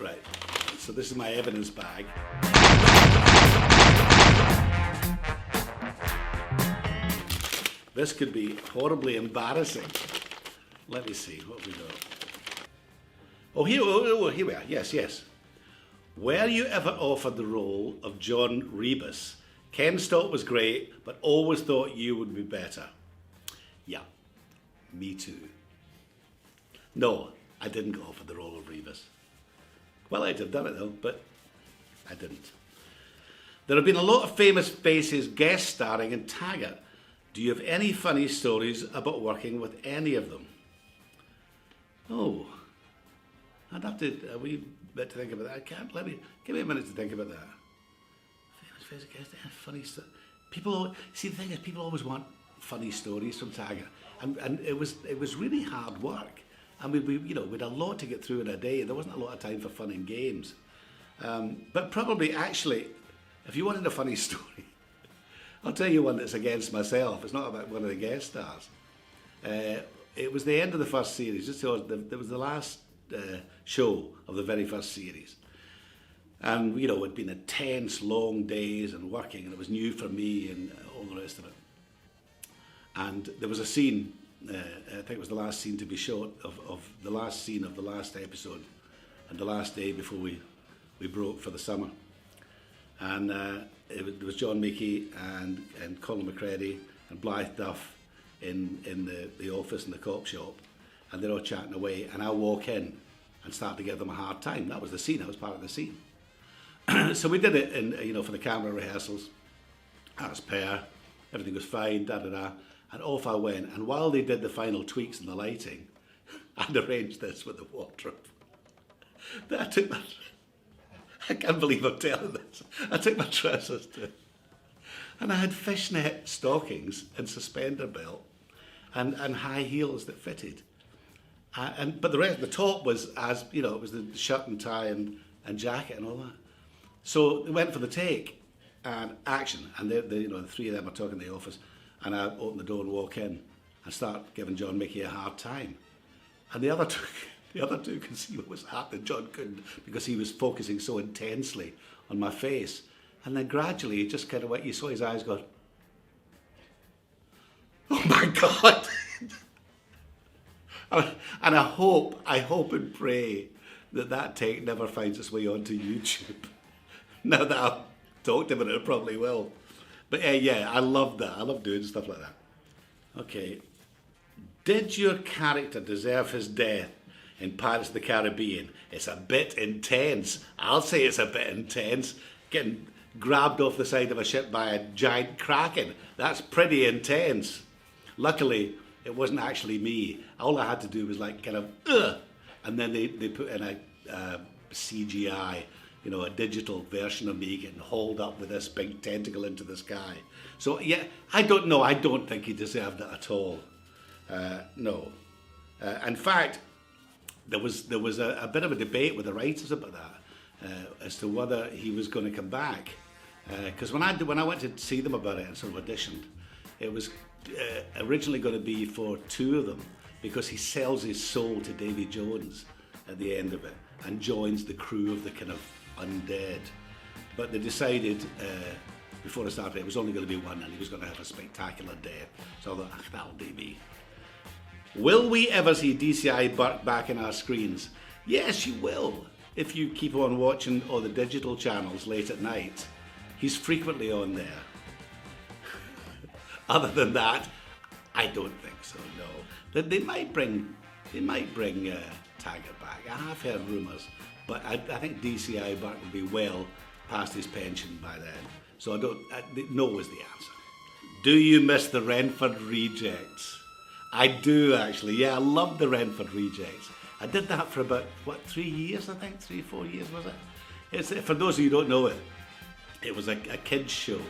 Right. So this is my evidence bag. This could be horribly embarrassing. Let me see, what have we got? Here we are. Yes. Were you ever offered the role of John Rebus? Ken Stott was great, but always thought you would be better. Yeah, me too. No, I didn't go for the role of Rebus. Well, I'd have done it though, but I didn't. There have been a lot of famous faces guest starring in Taggart. Do you have any funny stories about working with any of them? Oh, I'd have to a wee bit to think about that. I can't. Give me a minute to think about that. Famous faces guest, funny stuff. See, the thing is, people always want funny stories from Taggart, and it was really hard work. And we had a lot to get through in a day. There wasn't a lot of time for fun and games. But probably, actually, if you wanted a funny story, I'll tell you one that's against myself. It's not about one of the guest stars. It was the end of the first series. There was the last show of the very first series. And, it'd been intense, long days and working, and it was new for me and all the rest of it. And there was a scene, I think it was the last scene to be shot of the last scene of the last episode and the last day before we broke for the summer. And there was John Mickey and Colin McCready and Blythe Duff in the office in the cop shop, and they're all chatting away, and I walk in and start to give them a hard time. That was the scene, I was part of the scene. So we did it for the camera rehearsals, as per, everything was fine, and off I went. And while they did the final tweaks in the lighting, I'd arranged this with the wardrobe. I can't believe I'm telling this. I took my trousers to, and I had fishnet stockings and suspender belt and high heels that fitted. But the rest, the top was it was the shirt and tie and jacket and all that. So we went for the take and action, and the three of them are talking in the office, and I open the door and walk in and start giving John Mickey a hard time, and the other two could see what was happening. John couldn't, because he was focusing so intensely on my face, and then gradually he just kind of went. You saw his eyes go, "Oh my God!" And I hope and pray that take never finds its way onto YouTube. Now that I've talked about it probably will. But yeah, I love that. I love doing stuff like that. Okay. Did your character deserve his death in Pirates of the Caribbean? It's a bit intense. I'll say it's a bit intense. Getting grabbed off the side of a ship by a giant kraken. That's pretty intense. Luckily, it wasn't actually me. All I had to do was and then they put in a CGI, a digital version of me getting hauled up with this big tentacle into the sky. So yeah, I don't know. I don't think he deserved it at all. No. In fact, there was a bit of a debate with the writers about that as to whether he was going to come back. Because when I went to see them about it and sort of auditioned, it was originally going to be for two of them, because he sells his soul to Davy Jones at the end of it and joins the crew of the kind of undead. But they decided before I started it was only going to be one, and he was going to have a spectacular death. So I thought, that'll be me. Will we ever see DCI Burke back in our screens? Yes, you will. If you keep on watching all the digital channels late at night, he's frequently on there. Other than that, I don't think so, no. They might bring Taggart back. I have heard rumours, but I think DCI Burke will be well past his pension by then. So no is the answer. Do you miss the Redford Rejects? I do, actually. Yeah, I love the Redford Rejects. I did that for about, 3 years, I think? 3-4 years, was it? For those of you who don't know it, it was a kids' show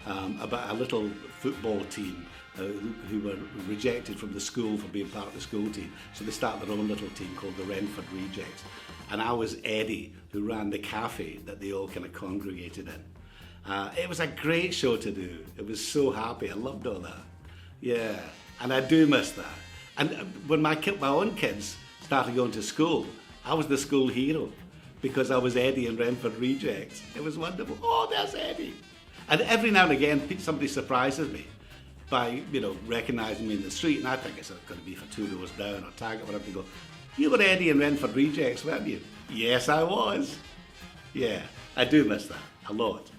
about a little football team who were rejected from the school for being part of the school team. So they started their own little team called the Redford Rejects. And I was Eddie, who ran the cafe that they all kind of congregated in. It was a great show to do. It was so happy. I loved all that. Yeah, and I do miss that. And when my own kids started going to school, I was the school hero. because I was Eddie in Redford Rejects. It was wonderful. Oh, there's Eddie. And every now and again, somebody surprises me by, recognising me in the street, and I think it's going to be for Two Doors Down or Taggart, whatever. They go, you were Eddie in Redford Rejects, weren't you? Yes, I was. Yeah, I do miss that a lot.